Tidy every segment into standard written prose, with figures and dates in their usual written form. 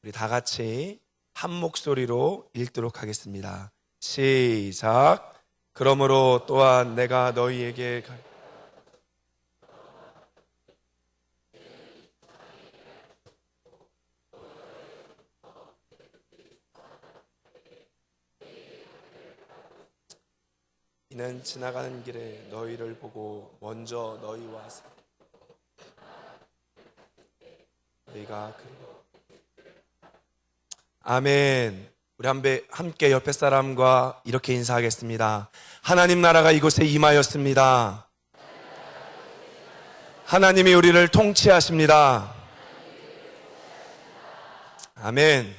우리 다 같이 한 목소리로 읽도록 하겠습니다. 시작. 그러므로 또한 내가 너희에게 이는 지나가는 길에 너희를 보고 먼저 너희와 너희가 아멘. 우리 함께 옆에 사람과 이렇게 인사하겠습니다. 하나님 나라가 이곳에 임하였습니다. 하나님이 우리를 통치하십니다. 아멘.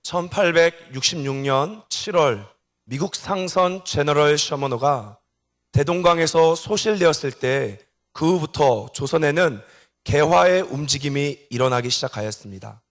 1866년 7월 미국 상선 제너럴 셔머너가 대동강에서 소실되었을 때 그 후부터 조선에는 개화의 움직임이 일어나기 시작하였습니다.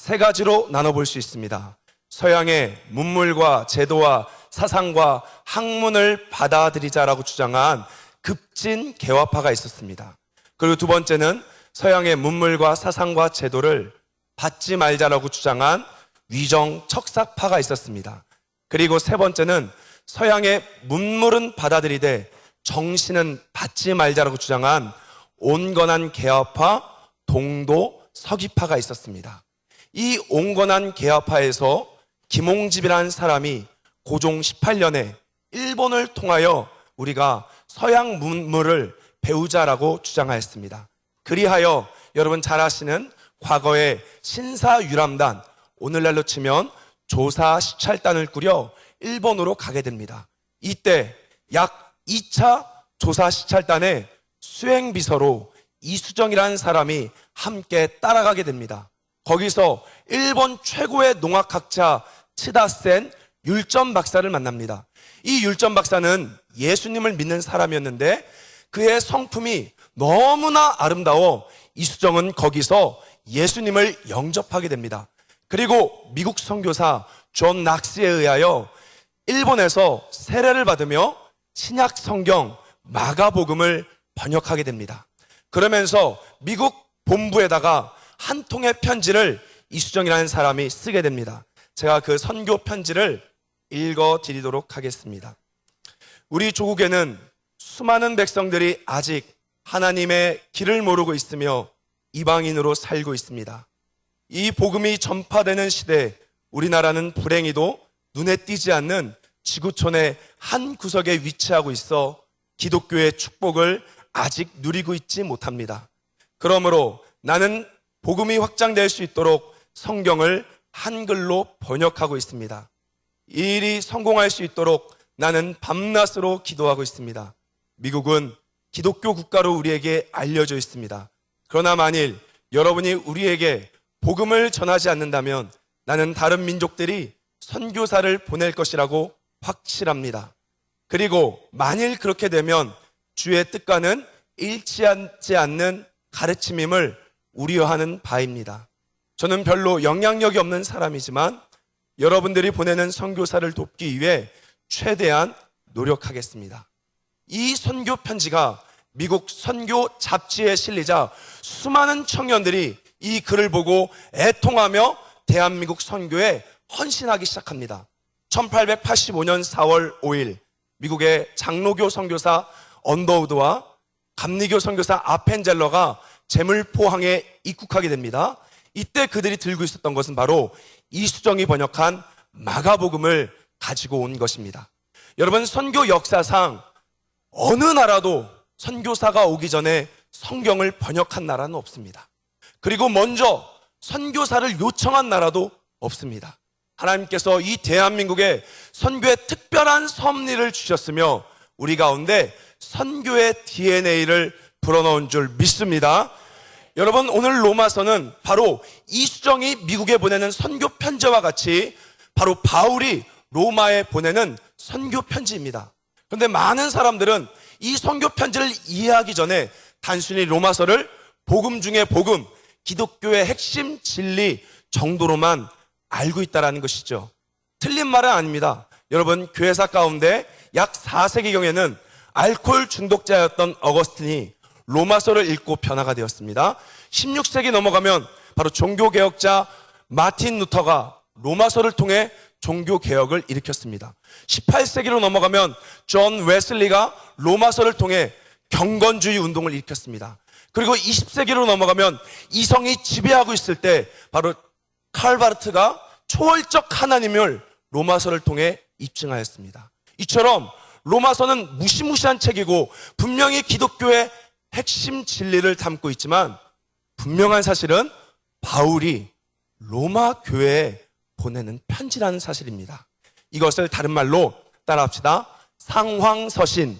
세 가지로 나눠볼 수 있습니다. 서양의 문물과 제도와 사상과 학문을 받아들이자라고 주장한 급진 개화파가 있었습니다. 그리고 두 번째는 서양의 문물과 사상과 제도를 받지 말자라고 주장한 위정 척삭파가 있었습니다. 그리고 세 번째는 서양의 문물은 받아들이되 정신은 받지 말자라고 주장한 온건한 개화파, 동도 서기파가 있었습니다. 이 온건한 개화파에서 김홍집이라는 사람이 고종 18년에 일본을 통하여 우리가 서양 문물을 배우자라고 주장하였습니다. 그리하여 여러분 잘 아시는 과거의 신사유람단, 오늘날로 치면 조사시찰단을 꾸려 일본으로 가게 됩니다. 이때 약 2차 조사시찰단의 수행비서로 이수정이라는 사람이 함께 따라가게 됩니다. 거기서 일본 최고의 농학학자 치다센 율전 박사를 만납니다. 이 율전 박사는 예수님을 믿는 사람이었는데 그의 성품이 너무나 아름다워 이수정은 거기서 예수님을 영접하게 됩니다. 그리고 미국 선교사 존 낙스에 의하여 일본에서 세례를 받으며 신약 성경 마가복음을 번역하게 됩니다. 그러면서 미국 본부에다가 한 통의 편지를 이수정이라는 사람이 쓰게 됩니다. 제가 그 선교 편지를 읽어드리도록 하겠습니다. 우리 조국에는 수많은 백성들이 아직 하나님의 길을 모르고 있으며 이방인으로 살고 있습니다. 이 복음이 전파되는 시대에 우리나라는 불행히도 눈에 띄지 않는 지구촌의 한 구석에 위치하고 있어 기독교의 축복을 아직 누리고 있지 못합니다. 그러므로 나는 복음이 확장될 수 있도록 성경을 한글로 번역하고 있습니다. 이 일이 성공할 수 있도록 나는 밤낮으로 기도하고 있습니다. 미국은 기독교 국가로 우리에게 알려져 있습니다. 그러나 만일 여러분이 우리에게 복음을 전하지 않는다면 나는 다른 민족들이 선교사를 보낼 것이라고 확실합니다. 그리고 만일 그렇게 되면 주의 뜻과는 일치하지 않는 가르침임을 우려하는 바입니다. 저는 별로 영향력이 없는 사람이지만 여러분들이 보내는 선교사를 돕기 위해 최대한 노력하겠습니다. 이 선교 편지가 미국 선교 잡지에 실리자 수많은 청년들이 이 글을 보고 애통하며 대한민국 선교에 헌신하기 시작합니다. 1885년 4월 5일 미국의 장로교 선교사 언더우드와 감리교 선교사 아펜젤러가 제물포항에 입국하게 됩니다. 이때 그들이 들고 있었던 것은 바로 이수정이 번역한 마가복음을 가지고 온 것입니다. 여러분, 선교 역사상 어느 나라도 선교사가 오기 전에 성경을 번역한 나라는 없습니다. 그리고 먼저 선교사를 요청한 나라도 없습니다. 하나님께서 이 대한민국에 선교의 특별한 섭리를 주셨으며 우리 가운데 선교의 DNA를 불어넣은 줄 믿습니다. 여러분, 오늘 로마서는 바로 이수정이 미국에 보내는 선교 편지와 같이 바로 바울이 로마에 보내는 선교 편지입니다. 그런데 많은 사람들은 이 선교 편지를 이해하기 전에 단순히 로마서를 복음 중에 복음, 기독교의 핵심 진리 정도로만 알고 있다는 것이죠. 틀린 말은 아닙니다. 여러분, 교회사 가운데 약 4세기경에는 알코올 중독자였던 어거스틴이 로마서를 읽고 변화가 되었습니다. 16세기 넘어가면 바로 종교개혁자 마틴 루터가 로마서를 통해 종교 개혁을 일으켰습니다. 18세기로 넘어가면 존 웨슬리가 로마서를 통해 경건주의 운동을 일으켰습니다. 그리고 20세기로 넘어가면 이성이 지배하고 있을 때 바로 칼바르트가 초월적 하나님을 로마서를 통해 입증하였습니다. 이처럼 로마서는 무시무시한 책이고 분명히 기독교의 핵심 진리를 담고 있지만 분명한 사실은 바울이 로마 교회에 보내는 편지라는 사실입니다. 이것을 다른 말로 따라합시다. 상황서신.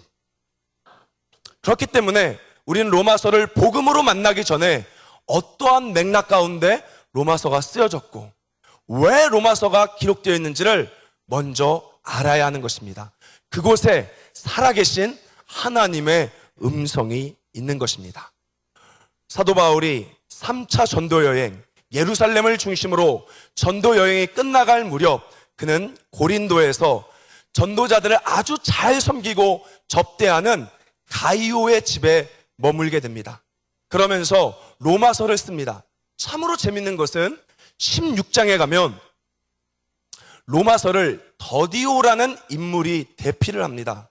그렇기 때문에 우리는 로마서를 복음으로 만나기 전에 어떠한 맥락 가운데 로마서가 쓰여졌고 왜 로마서가 기록되어 있는지를 먼저 알아야 하는 것입니다. 그곳에 살아계신 하나님의 음성이 있는 것입니다. 사도 바울이 3차 전도 여행, 예루살렘을 중심으로 전도 여행이 끝나갈 무렵 그는 고린도에서 전도자들을 아주 잘 섬기고 접대하는 가이오의 집에 머물게 됩니다. 그러면서 로마서를 씁니다. 참으로 재밌는 것은 16장에 가면 로마서를 더디오라는 인물이 대피를 합니다.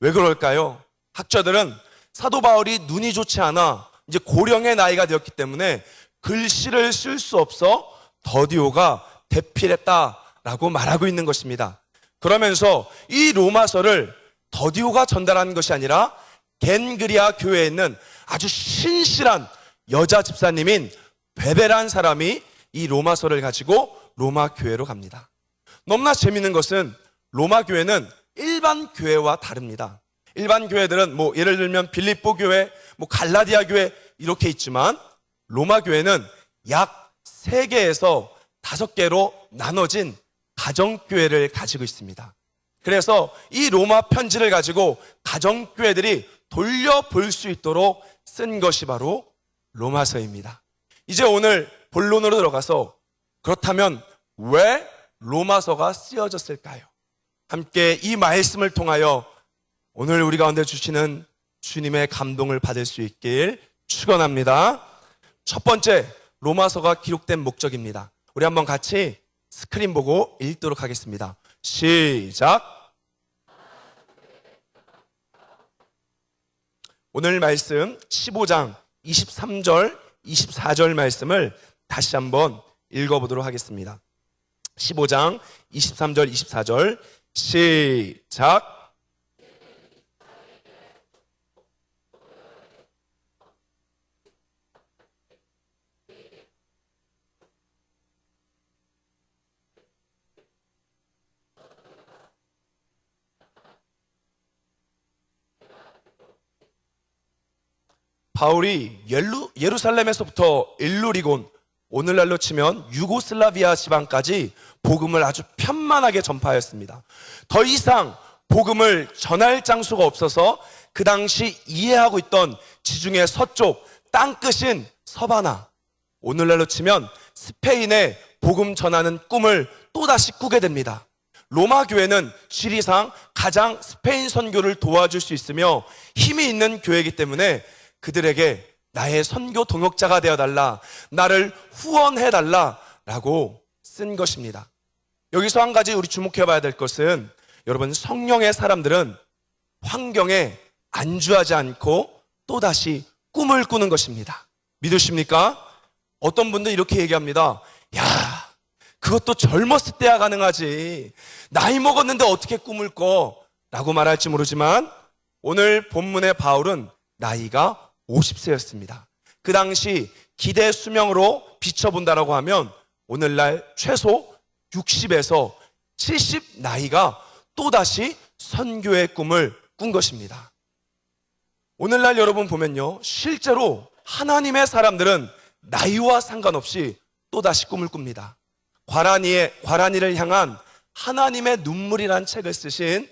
왜 그럴까요? 학자들은 사도 바울이 눈이 좋지 않아 이제 고령의 나이가 되었기 때문에 글씨를 쓸 수 없어 더디오가 대필했다라고 말하고 있는 것입니다. 그러면서 이 로마서를 더디오가 전달하는 것이 아니라 겐그리아 교회에 있는 아주 신실한 여자 집사님인 베베란 사람이 이 로마서를 가지고 로마 교회로 갑니다. 너무나 재미있는 것은 로마 교회는 일반 교회와 다릅니다. 일반 교회들은 예를 들면 빌립보 교회, 갈라디아 교회 이렇게 있지만 로마 교회는 약 3개에서 5개로 나눠진 가정교회를 가지고 있습니다. 그래서 이 로마 편지를 가지고 가정교회들이 돌려볼 수 있도록 쓴 것이 바로 로마서입니다. 이제 오늘 본론으로 들어가서 그렇다면 왜 로마서가 쓰여졌을까요? 함께 이 말씀을 통하여 오늘 우리 가운데 주시는 주님의 감동을 받을 수 있길 축원합니다. 첫 번째, 로마서가 기록된 목적입니다. 우리 한번 같이 스크린 보고 읽도록 하겠습니다. 시작. 오늘 말씀 15장 23절, 24절 말씀을 다시 한번 읽어보도록 하겠습니다. 15장 23절, 24절 시작. 바울이 예루살렘에서부터 일루리곤, 오늘날로 치면 유고슬라비아 지방까지 복음을 아주 편만하게 전파하였습니다. 더 이상 복음을 전할 장소가 없어서 그 당시 이해하고 있던 지중해 서쪽 땅끝인 서바나, 오늘날로 치면 스페인에 복음 전하는 꿈을 또다시 꾸게 됩니다. 로마 교회는 지리상 가장 스페인 선교를 도와줄 수 있으며 힘이 있는 교회이기 때문에 그들에게 나의 선교 동역자가 되어달라, 나를 후원해달라 라고 쓴 것입니다. 여기서 한 가지 우리 주목해 봐야 될 것은, 여러분, 성령의 사람들은 환경에 안주하지 않고 또다시 꿈을 꾸는 것입니다. 믿으십니까? 어떤 분들 이렇게 얘기합니다. 야, 그것도 젊었을 때야 가능하지, 나이 먹었는데 어떻게 꿈을 꿔? 라고 말할지 모르지만 오늘 본문의 바울은 나이가 50세였습니다. 그 당시 기대 수명으로 비춰본다라고 하면 오늘날 최소 60에서 70 나이가 또다시 선교의 꿈을 꾼 것입니다. 오늘날 여러분 보면요, 실제로 하나님의 사람들은 나이와 상관없이 또다시 꿈을 꿉니다. 과란이를 향한 하나님의 눈물이라는 책을 쓰신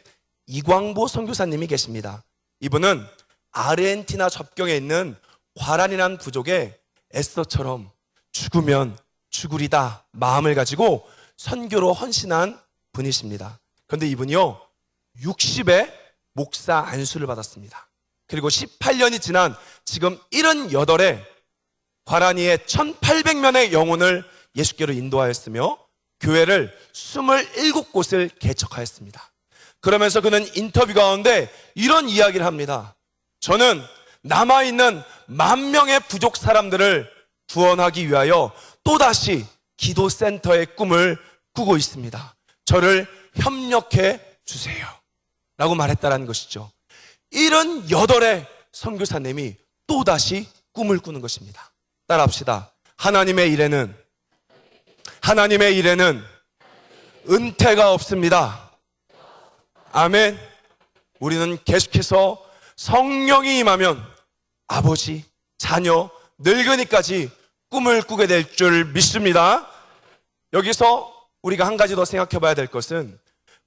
이광보 선교사님이 계십니다. 이분은 아르헨티나 접경에 있는 과란이라는 부족에 에스더처럼 죽으면 죽으리다 마음을 가지고 선교로 헌신한 분이십니다. 그런데 이분이요, 60에 목사 안수를 받았습니다. 그리고 18년이 지난 지금 78에 과란이의 1800명의 영혼을 예수께로 인도하였으며 교회를 27곳을 개척하였습니다. 그러면서 그는 인터뷰 가운데 이런 이야기를 합니다. 저는 남아있는 10,000명의 부족 사람들을 구원하기 위하여 또다시 기도센터의 꿈을 꾸고 있습니다. 저를 협력해 주세요 라고 말했다라는 것이죠. 78의 선교사님이 또다시 꿈을 꾸는 것입니다. 따라합시다. 하나님의 일에는 은퇴가 없습니다. 아멘. 우리는 계속해서 성령이 임하면 아버지, 자녀, 늙은이까지 꿈을 꾸게 될 줄 믿습니다. 여기서 우리가 한 가지 더 생각해 봐야 될 것은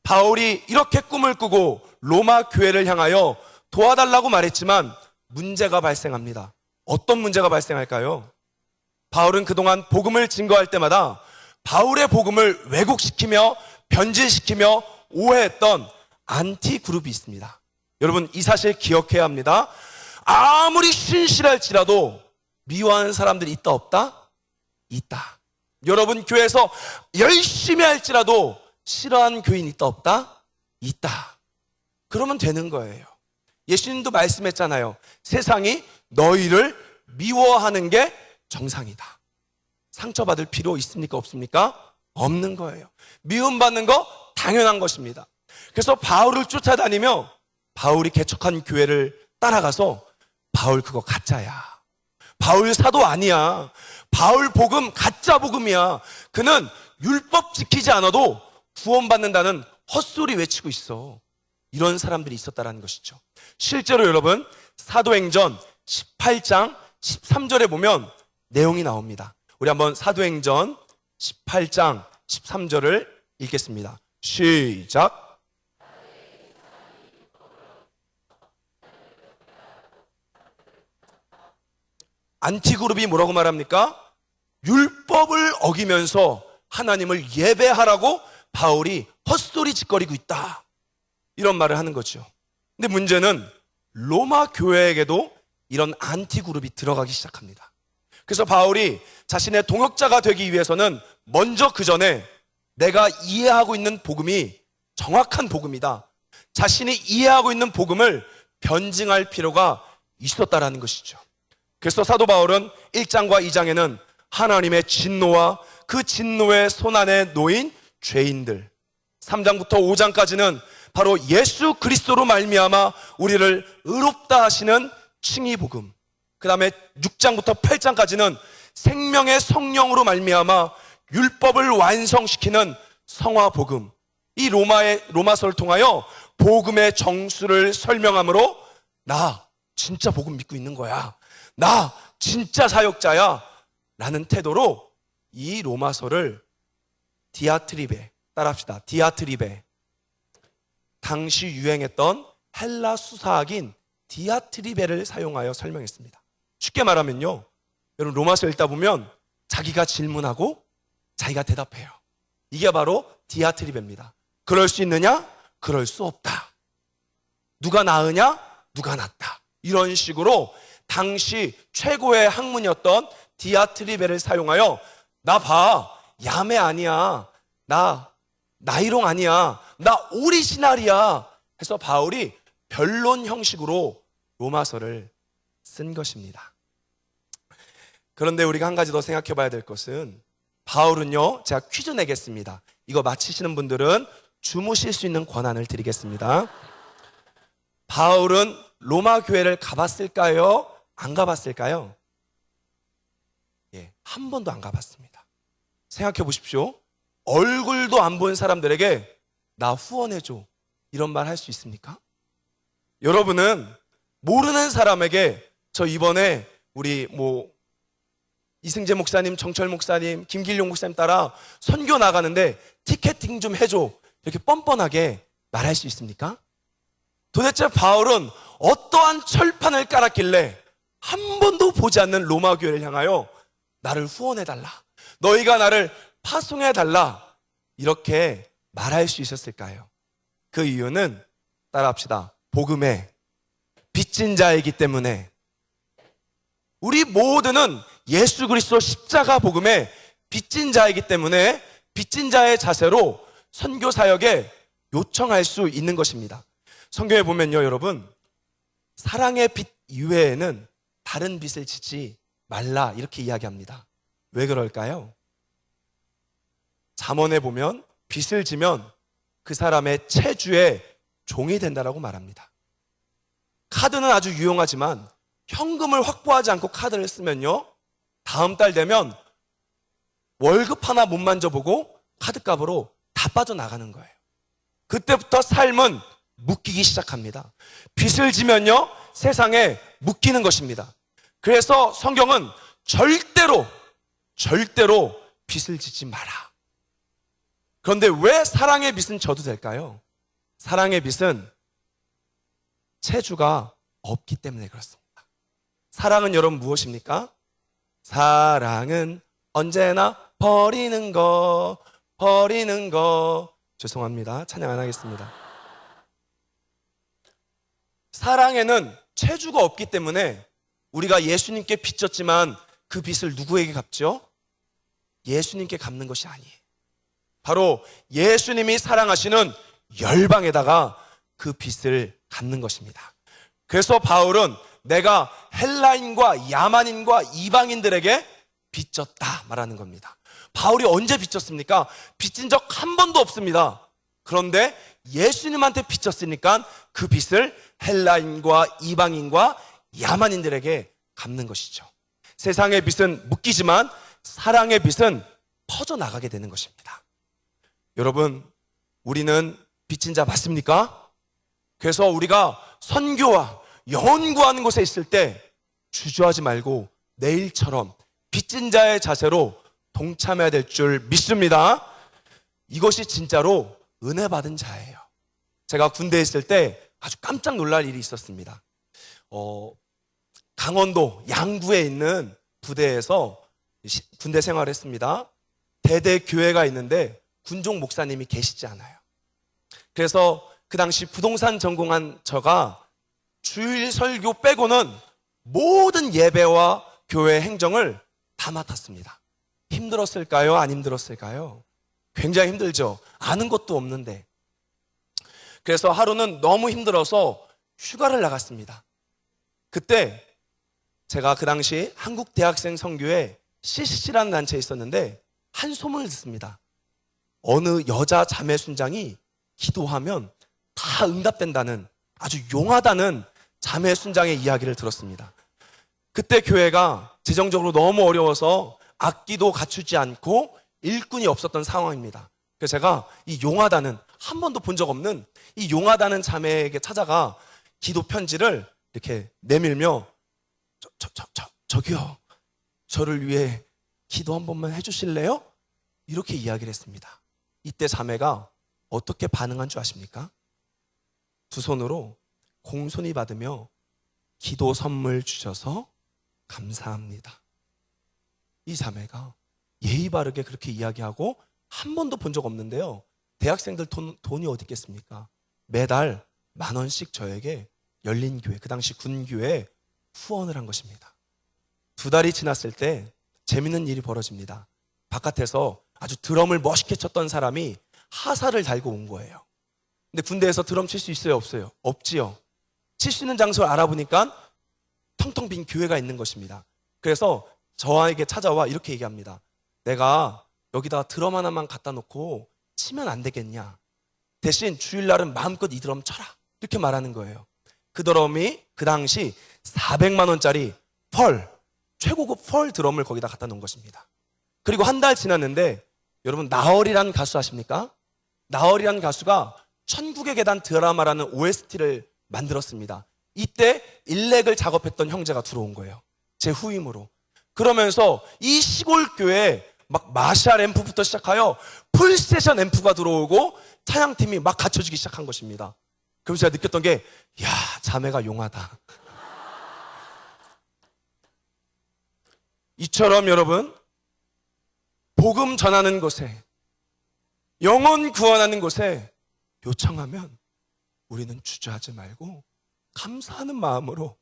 바울이 이렇게 꿈을 꾸고 로마 교회를 향하여 도와달라고 말했지만 문제가 발생합니다. 어떤 문제가 발생할까요? 바울은 그동안 복음을 증거할 때마다 바울의 복음을 왜곡시키며 변질시키며 오해했던 안티 그룹이 있습니다. 여러분, 이 사실 기억해야 합니다. 아무리 신실할지라도 미워하는 사람들이 있다 없다? 있다. 여러분 교회에서 열심히 할지라도 싫어하는 교인 있다 없다? 있다. 그러면 되는 거예요. 예수님도 말씀했잖아요. 세상이 너희를 미워하는 게 정상이다. 상처받을 필요 있습니까? 없습니까? 없는 거예요. 미움받는 거 당연한 것입니다. 그래서 바울을 쫓아다니며 바울이 개척한 교회를 따라가서 바울 그거 가짜야. 바울 사도 아니야. 바울 복음 가짜 복음이야. 그는 율법 지키지 않아도 구원받는다는 헛소리 외치고 있어. 이런 사람들이 있었다는 것이죠. 실제로 여러분 사도행전 18장 13절에 보면 내용이 나옵니다. 우리 한번 사도행전 18장 13절을 읽겠습니다. 시작. 안티그룹이 뭐라고 말합니까? 율법을 어기면서 하나님을 예배하라고 바울이 헛소리 짓거리고 있다. 이런 말을 하는 거죠. 근데 문제는 로마 교회에게도 이런 안티그룹이 들어가기 시작합니다. 그래서 바울이 자신의 동역자가 되기 위해서는 먼저 그 전에 내가 이해하고 있는 복음이 정확한 복음이다. 자신이 이해하고 있는 복음을 변증할 필요가 있었다라는 것이죠. 그래서 사도 바울은 1장과 2장에는 하나님의 진노와 그 진노의 손안에 놓인 죄인들, 3장부터 5장까지는 바로 예수 그리스도로 말미암아 우리를 의롭다 하시는 칭의 복음, 그 다음에 6장부터 8장까지는 생명의 성령으로 말미암아 율법을 완성시키는 성화 복음, 이 로마서를 통하여 복음의 정수를 설명하므로 나 진짜 복음 믿고 있는 거야, 나 진짜 사역자야 라는 태도로 이 로마서를 디아트리베, 따라합시다. 디아트리베, 당시 유행했던 헬라 수사학인 디아트리베를 사용하여 설명했습니다. 쉽게 말하면요, 여러분 로마서 읽다 보면 자기가 질문하고 자기가 대답해요. 이게 바로 디아트리베입니다. 그럴 수 있느냐? 그럴 수 없다. 누가 나으냐? 누가 낫다. 이런 식으로 당시 최고의 학문이었던 디아트리베를 사용하여 나 봐, 야매 아니야, 나 나이롱 아니야, 나 오리지널이야 해서 바울이 변론 형식으로 로마서를 쓴 것입니다. 그런데 우리가 한 가지 더 생각해 봐야 될 것은 바울은요, 제가 퀴즈 내겠습니다. 이거 맞히시는 분들은 주무실 수 있는 권한을 드리겠습니다. 바울은 로마 교회를 가봤을까요? 안 가봤을까요? 예, 한 번도 안 가봤습니다. 생각해 보십시오. 얼굴도 안 본 사람들에게 나 후원해줘 이런 말 할 수 있습니까? 여러분은 모르는 사람에게 저 이번에 우리 이승재 목사님, 정철 목사님, 김길용 목사님 따라 선교 나가는데 티켓팅 좀 해줘 이렇게 뻔뻔하게 말할 수 있습니까? 도대체 바울은 어떠한 철판을 깔았길래 한 번도 보지 않는 로마 교회를 향하여 나를 후원해달라, 너희가 나를 파송해달라 이렇게 말할 수 있었을까요? 그 이유는 따라합시다. 복음의 빚진 자이기 때문에. 우리 모두는 예수 그리스도 십자가 복음에 빚진 자이기 때문에 빚진 자의 자세로 선교 사역에 요청할 수 있는 것입니다. 성경에 보면요, 여러분, 사랑의 빚 이외에는 다른 빚을 지지 말라 이렇게 이야기합니다. 왜 그럴까요? 잠언에 보면 빚을 지면 그 사람의 체주의 종이 된다라고 말합니다. 카드는 아주 유용하지만 현금을 확보하지 않고 카드를 쓰면요, 다음 달 되면 월급 하나 못 만져보고 카드값으로 다 빠져나가는 거예요. 그때부터 삶은 묶이기 시작합니다. 빚을 지면요, 세상에 묶이는 것입니다. 그래서 성경은 절대로 빚을 지지 마라. 그런데 왜 사랑의 빚은 져도 될까요? 사랑의 빚은 체주가 없기 때문에 그렇습니다. 사랑은 여러분 무엇입니까? 사랑은 언제나 버리는 거. 죄송합니다. 찬양 안 하겠습니다. 사랑에는 체주가 없기 때문에 우리가 예수님께 빚졌지만 그 빚을 누구에게 갚죠? 예수님께 갚는 것이 아니에요. 바로 예수님이 사랑하시는 열방에다가 그 빚을 갚는 것입니다. 그래서 바울은 내가 헬라인과 야만인과 이방인들에게 빚졌다 말하는 겁니다. 바울이 언제 빚졌습니까? 빚진 적 한 번도 없습니다. 그런데 예수님한테 빚졌으니까 그 빚을 헬라인과 이방인과 야만인들에게 갚는 것이죠. 세상의 빚은 묶이지만 사랑의 빚은 퍼져나가게 되는 것입니다. 여러분, 우리는 빚진 자 맞습니까? 그래서 우리가 선교와 영혼 구하는 곳에 있을 때 주저하지 말고 내일처럼 빚진 자의 자세로 동참해야 될 줄 믿습니다. 이것이 진짜로 은혜 받은 자예요. 제가 군대에 있을 때 아주 깜짝 놀랄 일이 있었습니다. 강원도 양구에 있는 부대에서 군대 생활을 했습니다. 대대 교회가 있는데 군종 목사님이 계시지 않아요. 그래서 그 당시 부동산 전공한 저가 주일 설교 빼고는 모든 예배와 교회 행정을 다 맡았습니다. 힘들었을까요? 안 힘들었을까요? 굉장히 힘들죠. 아는 것도 없는데. 그래서 하루는 너무 힘들어서 휴가를 나갔습니다. 그때 제가 그 당시 한국 대학생 선교회 CCC라는 단체에 있었는데 한 소문을 듣습니다. 어느 여자 자매 순장이 기도하면 다 응답된다는, 아주 용하다는 자매 순장의 이야기를 들었습니다. 그때 교회가 재정적으로 너무 어려워서 악기도 갖추지 않고 일꾼이 없었던 상황입니다. 그래서 제가 이 용하다는, 한 번도 본 적 없는 이 용하다는 자매에게 찾아가 기도 편지를 이렇게 내밀며 저기요, 저를 위해 기도 한 번만 해주실래요? 이렇게 이야기를 했습니다. 이때 자매가 어떻게 반응한 줄 아십니까? 두 손으로 공손히 받으며 기도 선물 주셔서 감사합니다. 이 자매가 예의 바르게 그렇게 이야기하고 한 번도 본 적 없는데요. 대학생들 돈이 어디 있겠습니까? 매달 10,000원씩 저에게 열린교회, 그 당시 군교회에 후원을 한 것입니다. 2달이 지났을 때 재밌는 일이 벌어집니다. 바깥에서 아주 드럼을 멋있게 쳤던 사람이 하사를 달고 온 거예요. 근데 군대에서 드럼 칠 수 있어요, 없어요? 없지요. 칠 수 있는 장소를 알아보니까 텅텅 빈 교회가 있는 것입니다. 그래서 저에게 찾아와 이렇게 얘기합니다. 내가 여기다가 드럼 하나만 갖다 놓고 치면 안 되겠냐? 대신 주일날은 마음껏 이 드럼 쳐라. 이렇게 말하는 거예요. 그 드럼이 그 당시 400만 원짜리 최고급 펄 드럼을 거기다 갖다 놓은 것입니다. 그리고 한 달 지났는데 여러분, 나얼이라는 가수 아십니까? 나얼이라는 가수가 천국의 계단 드라마라는 OST를 만들었습니다. 이때 일렉을 작업했던 형제가 들어온 거예요. 제 후임으로. 그러면서 이 시골 교회에 막 마샬 앰프부터 시작하여 풀세션 앰프가 들어오고 찬양팀이 막 갖춰지기 시작한 것입니다. 그러면서 제가 느꼈던 게, 야, 자매가 용하다. 이처럼 여러분, 복음 전하는 곳에, 영혼 구원하는 곳에 요청하면 우리는 주저하지 말고 감사하는 마음으로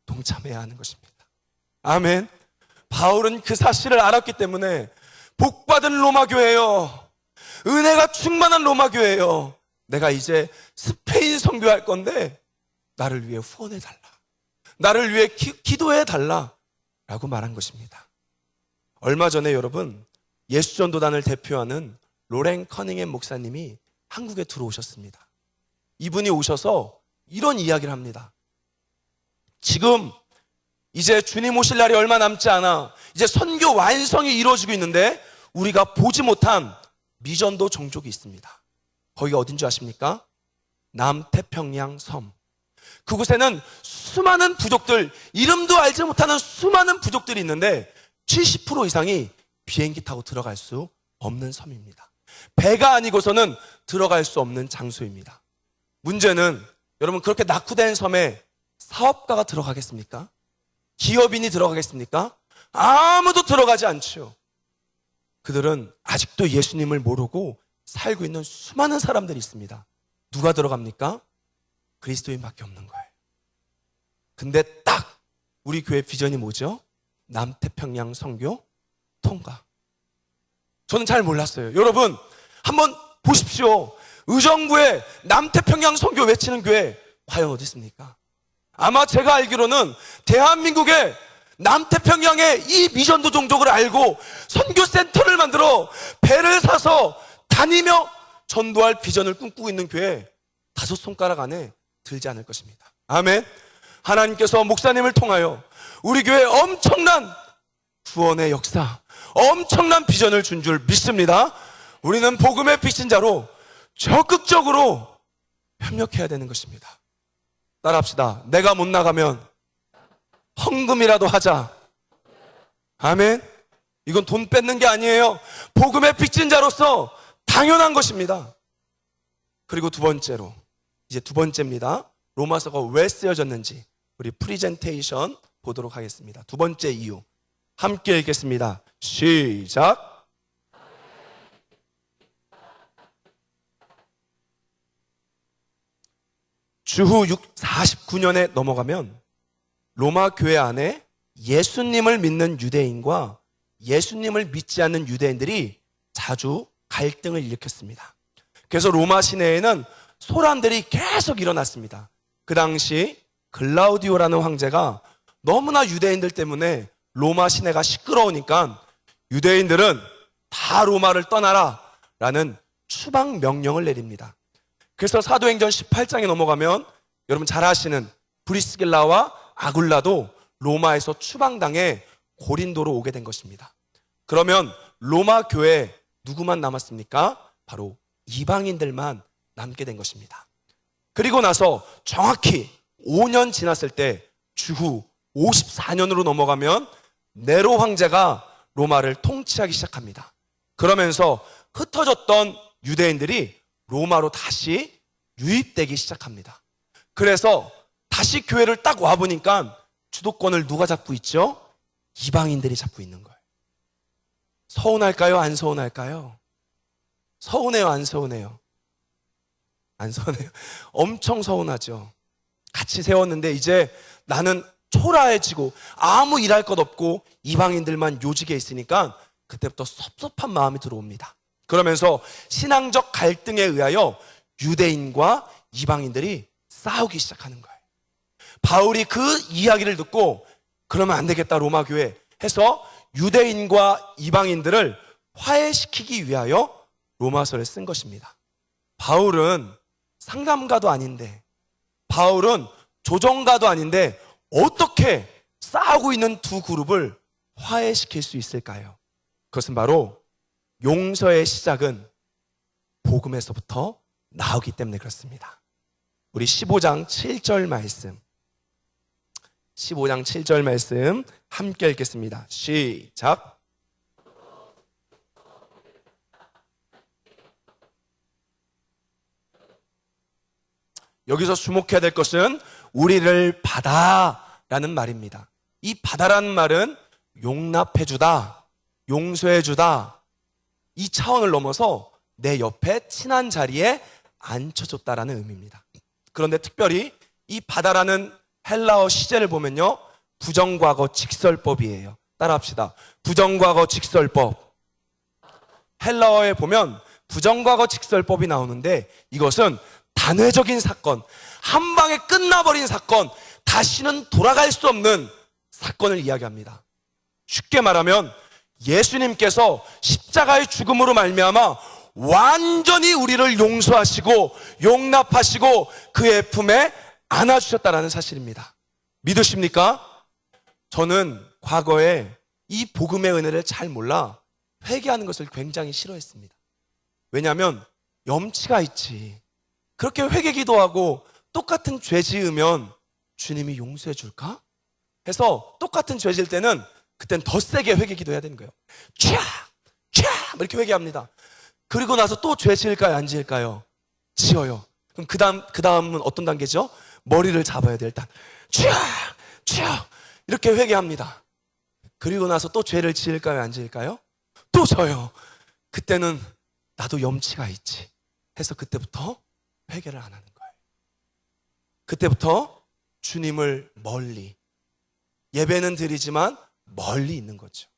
동참해야 하는 것입니다. 아멘. 바울은 그 사실을 알았기 때문에 복받은 로마교회요. 은혜가 충만한 로마교회요. 내가 이제 스페인 선교할 건데 나를 위해 후원해달라. 나를 위해 기도해달라. 라고 말한 것입니다. 얼마 전에 여러분, 예수전도단을 대표하는 로렌 커닝햄 목사님이 한국에 들어오셨습니다. 이분이 오셔서 이런 이야기를 합니다. 지금 이제 주님 오실 날이 얼마 남지 않아 이제 선교 완성이 이루어지고 있는데 우리가 보지 못한 미전도 종족이 있습니다. 거기가 어딘 줄 아십니까? 남태평양 섬. 그곳에는 수많은 부족들, 이름도 알지 못하는 수많은 부족들이 있는데 70% 이상이 비행기 타고 들어갈 수 없는 섬입니다. 배가 아니고서는 들어갈 수 없는 장소입니다. 문제는 여러분, 그렇게 낙후된 섬에 사업가가 들어가겠습니까? 기업인이 들어가겠습니까? 아무도 들어가지 않죠. 그들은 아직도 예수님을 모르고 살고 있는 수많은 사람들이 있습니다. 누가 들어갑니까? 그리스도인밖에 없는 거예요. 근데 딱 우리 교회 비전이 뭐죠? 남태평양 선교 통과. 저는 잘 몰랐어요. 여러분, 한번 보십시오. 의정부에 남태평양 선교 외치는 교회 과연 어디 있습니까? 아마 제가 알기로는 대한민국의 남태평양의 이 미전도 종족을 알고 선교센터를 만들어 배를 사서 다니며 전도할 비전을 꿈꾸고 있는 교회 5손가락 안에 들지 않을 것입니다. 아멘. 하나님께서 목사님을 통하여 우리 교회에 엄청난 구원의 역사, 엄청난 비전을 준 줄 믿습니다. 우리는 복음의 빛인 자로 적극적으로 협력해야 되는 것입니다. 따라합시다. 내가 못 나가면 헌금이라도 하자. 아멘. 이건 돈 뺏는 게 아니에요. 복음의 빛인 자로서 당연한 것입니다. 그리고 두 번째로, 이제 두 번째입니다. 로마서가 왜 쓰여졌는지 우리 프리젠테이션 보도록 하겠습니다. 두 번째 이유 함께 읽겠습니다. 시작. 주후 49년에 넘어가면 로마 교회 안에 예수님을 믿는 유대인과 예수님을 믿지 않는 유대인들이 자주 갈등을 일으켰습니다. 그래서 로마 시내에는 소란들이 계속 일어났습니다. 그 당시 글라우디오라는 황제가 너무나 유대인들 때문에 로마 시내가 시끄러우니까 유대인들은 다 로마를 떠나라 라는 추방 명령을 내립니다. 그래서 사도행전 18장에 넘어가면 여러분 잘 아시는 브리스길라와 아굴라도 로마에서 추방당해 고린도로 오게 된 것입니다. 그러면 로마 교회에 누구만 남았습니까? 바로 이방인들만 남게 된 것입니다. 그리고 나서 정확히 5년 지났을 때 주후 54년으로 넘어가면 네로 황제가 로마를 통치하기 시작합니다. 그러면서 흩어졌던 유대인들이 로마로 다시 유입되기 시작합니다. 그래서 다시 교회를 딱 와보니까 주도권을 누가 잡고 있죠? 이방인들이 잡고 있는 거예요. 서운할까요? 안 서운할까요? 서운해요? 안 서운해요? 안 서운해요? 엄청 서운하죠. 같이 세웠는데 이제 나는 초라해지고 아무 일할 것 없고 이방인들만 요직에 있으니까 그때부터 섭섭한 마음이 들어옵니다. 그러면서 신앙적 갈등에 의하여 유대인과 이방인들이 싸우기 시작하는 거예요. 바울이 그 이야기를 듣고 그러면 안 되겠다 로마 교회 해서 유대인과 이방인들을 화해시키기 위하여 로마서를 쓴 것입니다. 바울은 상담가도 아닌데, 바울은 조정가도 아닌데 어떻게 싸우고 있는 두 그룹을 화해시킬 수 있을까요? 그것은 바로 용서의 시작은 복음에서부터 나오기 때문에 그렇습니다. 우리 15장 7절 말씀, 15장 7절 말씀 함께 읽겠습니다. 시작. 여기서 주목해야 될 것은 우리를 받아라는 말입니다. 이 받아라는 말은 용납해주다, 용서해주다, 이 차원을 넘어서 내 옆에 친한 자리에 앉혀줬다라는 의미입니다. 그런데 특별히 이 받아라는 헬라어 시제를 보면요, 부정과거 직설법이에요. 따라합시다. 부정과거 직설법. 헬라어에 보면 부정과거 직설법이 나오는데 이것은 단회적인 사건, 한 방에 끝나버린 사건, 다시는 돌아갈 수 없는 사건을 이야기합니다. 쉽게 말하면 예수님께서 십자가의 죽음으로 말미암아 완전히 우리를 용서하시고 용납하시고 그의 품에 안아주셨다는 사실입니다. 믿으십니까? 저는 과거에 이 복음의 은혜를 잘 몰라 회개하는 것을 굉장히 싫어했습니다. 왜냐하면 염치가 있지. 그렇게 회개 기도하고 똑같은 죄 지으면 주님이 용서해 줄까? 해서 똑같은 죄 지을 때는 그땐 더 세게 회개 기도해야 되는 거예요. 촤 이렇게 회개합니다. 그리고 나서 또 죄 지을까요? 안 지을까요? 지어요. 그럼 그 다음은 어떤 단계죠? 머리를 잡아야 돼. 일단 촤 이렇게 회개합니다. 그리고 나서 또 죄를 지을까요? 안 지을까요? 또 져요. 그때는 나도 염치가 있지 해서 그때부터 회개를 안 하는 거예요. 그때부터 주님을 멀리, 예배는 드리지만 멀리 있는 거죠.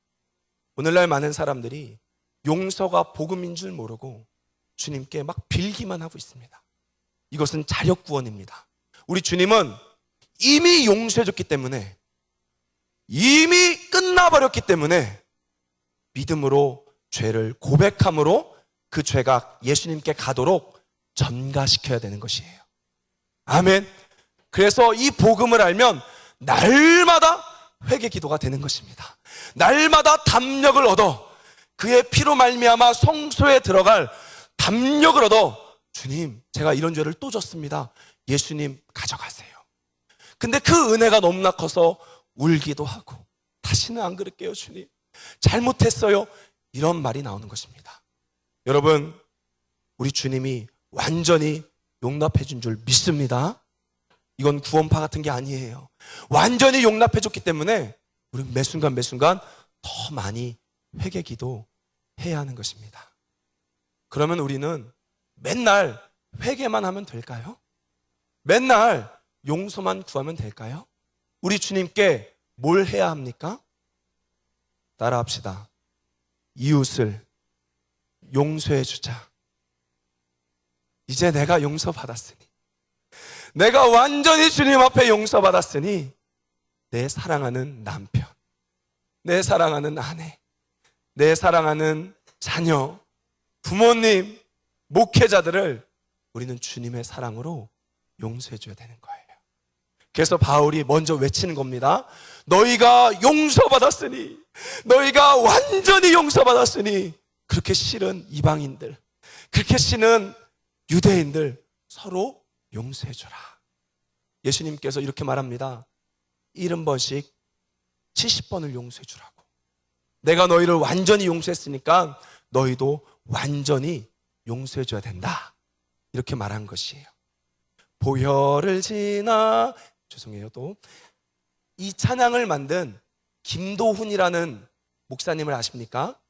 오늘날 많은 사람들이 용서가 복음인 줄 모르고 주님께 막 빌기만 하고 있습니다. 이것은 자력구원입니다. 우리 주님은 이미 용서해줬기 때문에, 이미 끝나버렸기 때문에 믿음으로 죄를 고백함으로 그 죄가 예수님께 가도록 전가시켜야 되는 것이에요. 아멘. 그래서 이 복음을 알면 날마다 회개 기도가 되는 것입니다. 날마다 담력을 얻어 그의 피로 말미암아 성소에 들어갈 담력을 얻어, 주님 제가 이런 죄를 또 졌습니다. 예수님 가져가세요. 근데 그 은혜가 너무나 커서 울기도 하고 다시는 안 그럴게요 주님, 잘못했어요, 이런 말이 나오는 것입니다. 여러분, 우리 주님이 완전히 용납해 준 줄 믿습니다. 이건 구원파 같은 게 아니에요. 완전히 용납해 줬기 때문에 우리는 매 순간 더 많이 회개 기도해야 하는 것입니다. 그러면 우리는 맨날 회개만 하면 될까요? 맨날 용서만 구하면 될까요? 우리 주님께 뭘 해야 합니까? 따라합시다. 이웃을 용서해 주자. 이제 내가 용서받았으니, 내가 완전히 주님 앞에 용서받았으니 내 사랑하는 남편, 내 사랑하는 아내, 내 사랑하는 자녀, 부모님, 목회자들을 우리는 주님의 사랑으로 용서해 줘야 되는 거예요. 그래서 바울이 먼저 외치는 겁니다. 너희가 용서받았으니, 너희가 완전히 용서받았으니 그렇게 싫은 이방인들, 그렇게 싫은 유대인들 서로 용서해 줘라. 예수님께서 이렇게 말합니다. 70번씩 70번을 용서해 주라고. 내가 너희를 완전히 용서했으니까 너희도 완전히 용서해 줘야 된다, 이렇게 말한 것이에요. 보혈을 지나, 죄송해요, 또 이 찬양을 만든 김도훈이라는 목사님을 아십니까?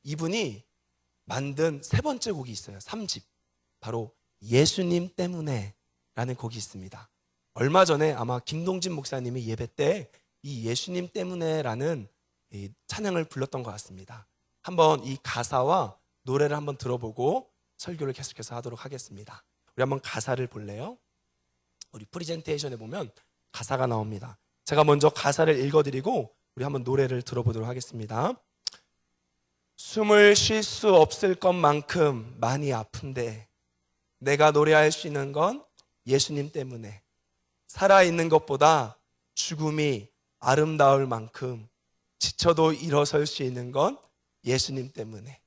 이분이 만든 세 번째 곡이 있어요. 3집. 바로 예수님 때문에 라는 곡이 있습니다. 얼마 전에 아마 김동진 목사님이 예배 때 이 예수님 때문에 라는 이 찬양을 불렀던 것 같습니다. 한번 이 가사와 노래를 한번 들어보고 설교를 계속해서 하도록 하겠습니다. 우리 한번 가사를 볼래요? 우리 프리젠테이션에 보면 가사가 나옵니다. 제가 먼저 가사를 읽어드리고 우리 한번 노래를 들어보도록 하겠습니다. 숨을 쉴 수 없을 것만큼 많이 아픈데 내가 노래할 수 있는 건 예수님 때문에, 살아있는 것보다 죽음이 아름다울 만큼 지쳐도 일어설 수 있는 건 예수님 때문에,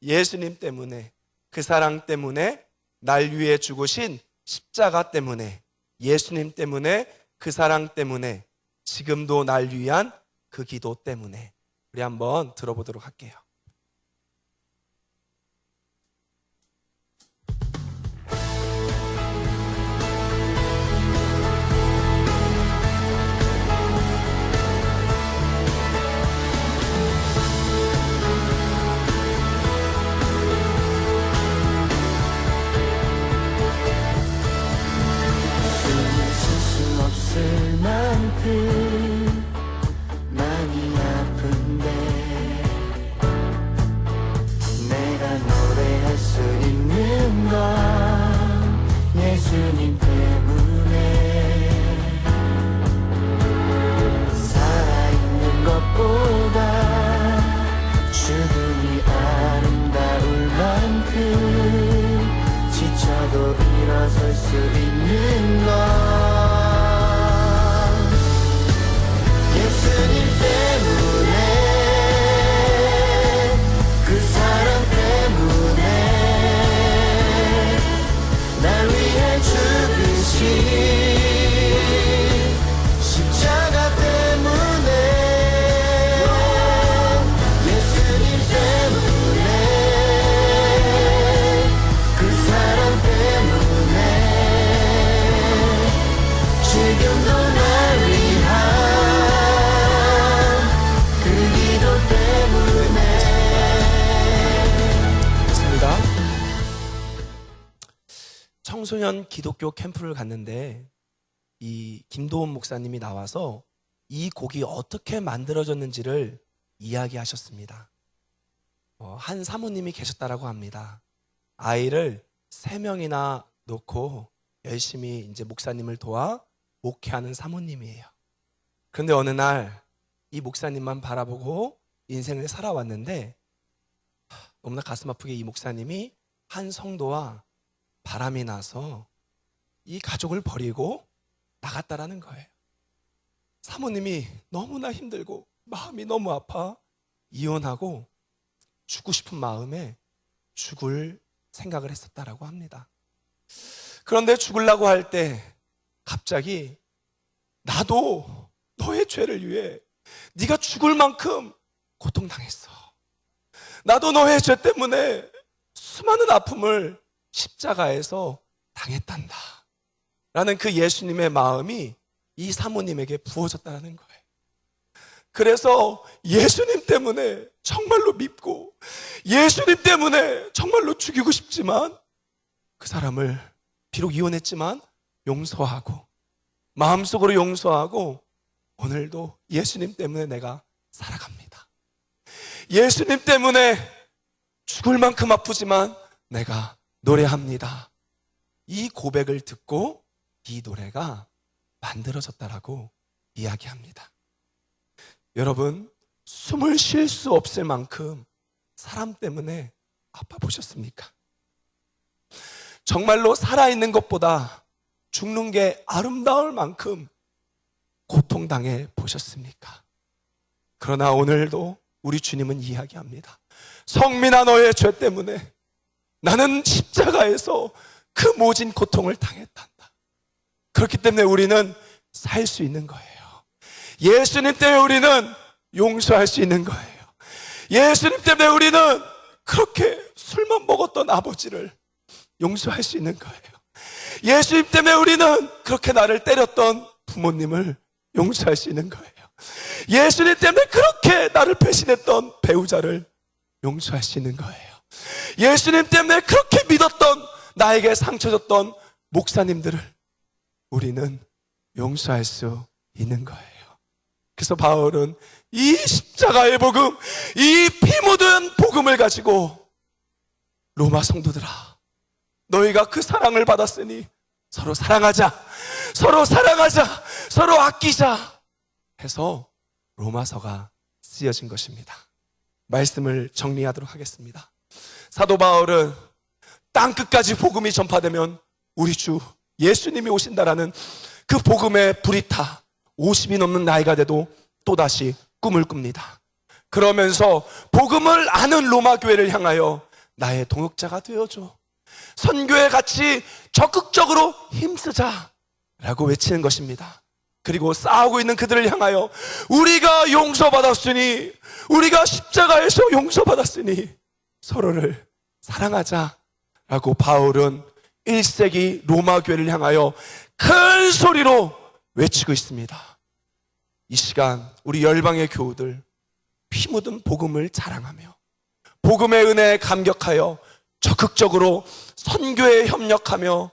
예수님 때문에, 그 사랑 때문에, 날 위해 죽으신 십자가 때문에, 예수님 때문에, 그 사랑 때문에, 지금도 날 위한 그 기도 때문에. 우리 한번 들어보도록 할게요. 없을 만큼 많이 아픈데 청소년 기독교 캠프를 갔는데 이 김도훈 목사님이 나와서 이 곡이 어떻게 만들어졌는지를 이야기하셨습니다. 한 사모님이 계셨다라고 합니다. 아이를 3명이나 놓고 열심히 이제 목사님을 도와 목회하는 사모님이에요. 그런데 어느 날 이 목사님만 바라보고 인생을 살아왔는데 너무나 가슴 아프게 이 목사님이 한 성도와 바람이 나서 이 가족을 버리고 나갔다라는 거예요. 사모님이 너무나 힘들고 마음이 너무 아파 이혼하고 죽고 싶은 마음에 죽을 생각을 했었다라고 합니다. 그런데 죽으려고 할 때 갑자기 나도 너의 죄를 위해 네가 죽을 만큼 고통당했어. 나도 너의 죄 때문에 수많은 아픔을 십자가에서 당했단다 라는 그 예수님의 마음이 이 사모님에게 부어졌다는 거예요. 그래서 예수님 때문에 정말로 밉고 예수님 때문에 정말로 죽이고 싶지만 그 사람을 비록 이혼했지만 용서하고 마음속으로 용서하고 오늘도 예수님 때문에 내가 살아갑니다. 예수님 때문에 죽을 만큼 아프지만 내가 노래합니다. 이 고백을 듣고 이 노래가 만들어졌다라고 이야기합니다. 여러분, 숨을 쉴 수 없을 만큼 사람 때문에 아파 보셨습니까? 정말로 살아있는 것보다 죽는 게 아름다울 만큼 고통당해 보셨습니까? 그러나 오늘도 우리 주님은 이야기합니다. 성민아, 너의 죄 때문에 나는 십자가에서 그 모진 고통을 당했단다. 그렇기 때문에 우리는 살 수 있는 거예요. 예수님 때문에 우리는 용서할 수 있는 거예요. 예수님 때문에 우리는 그렇게 술만 먹었던 아버지를 용서할 수 있는 거예요. 예수님 때문에 우리는 그렇게 나를 때렸던 부모님을 용서할 수 있는 거예요. 예수님 때문에 그렇게 나를 배신했던 배우자를 용서할 수 있는 거예요. 예수님 때문에 그렇게 믿었던 나에게 상처 줬던 목사님들을 우리는 용서할 수 있는 거예요. 그래서 바울은 이 십자가의 복음, 이 피 묻은 복음을 가지고 로마 성도들아, 너희가 그 사랑을 받았으니 서로 사랑하자, 서로 사랑하자, 서로 아끼자 해서 로마서가 쓰여진 것입니다. 말씀을 정리하도록 하겠습니다. 사도 바울은 땅끝까지 복음이 전파되면 우리 주 예수님이 오신다라는 그 복음의 불이 타 50이 넘는 나이가 돼도 또다시 꿈을 꿉니다. 그러면서 복음을 아는 로마 교회를 향하여 나의 동역자가 되어줘, 선교에 같이 적극적으로 힘쓰자 라고 외치는 것입니다. 그리고 싸우고 있는 그들을 향하여 우리가 용서받았으니, 우리가 십자가에서 용서받았으니 서로를 사랑하자 라고 바울은 1세기 로마 교회를 향하여 큰 소리로 외치고 있습니다. 이 시간 우리 열방의 교우들 피 묻은 복음을 자랑하며 복음의 은혜에 감격하여 적극적으로 선교에 협력하며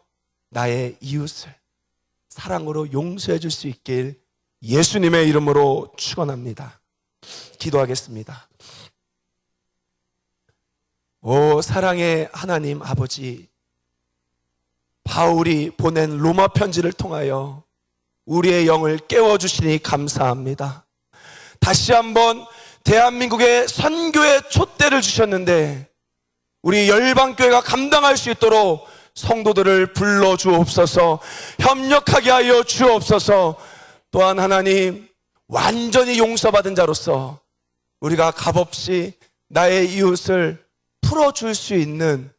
나의 이웃을 사랑으로 용서해 줄 수 있길 예수님의 이름으로 축원합니다. 기도하겠습니다. 오 사랑의 하나님 아버지, 바울이 보낸 로마 편지를 통하여 우리의 영을 깨워주시니 감사합니다. 다시 한번 대한민국의 선교의 촛대를 주셨는데 우리 열방교회가 감당할 수 있도록 성도들을 불러주옵소서, 협력하게 하여 주옵소서. 또한 하나님, 완전히 용서받은 자로서 우리가 값없이 나의 이웃을 풀어줄 수 있는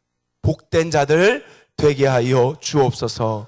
복된 자들 되게 하여 주옵소서.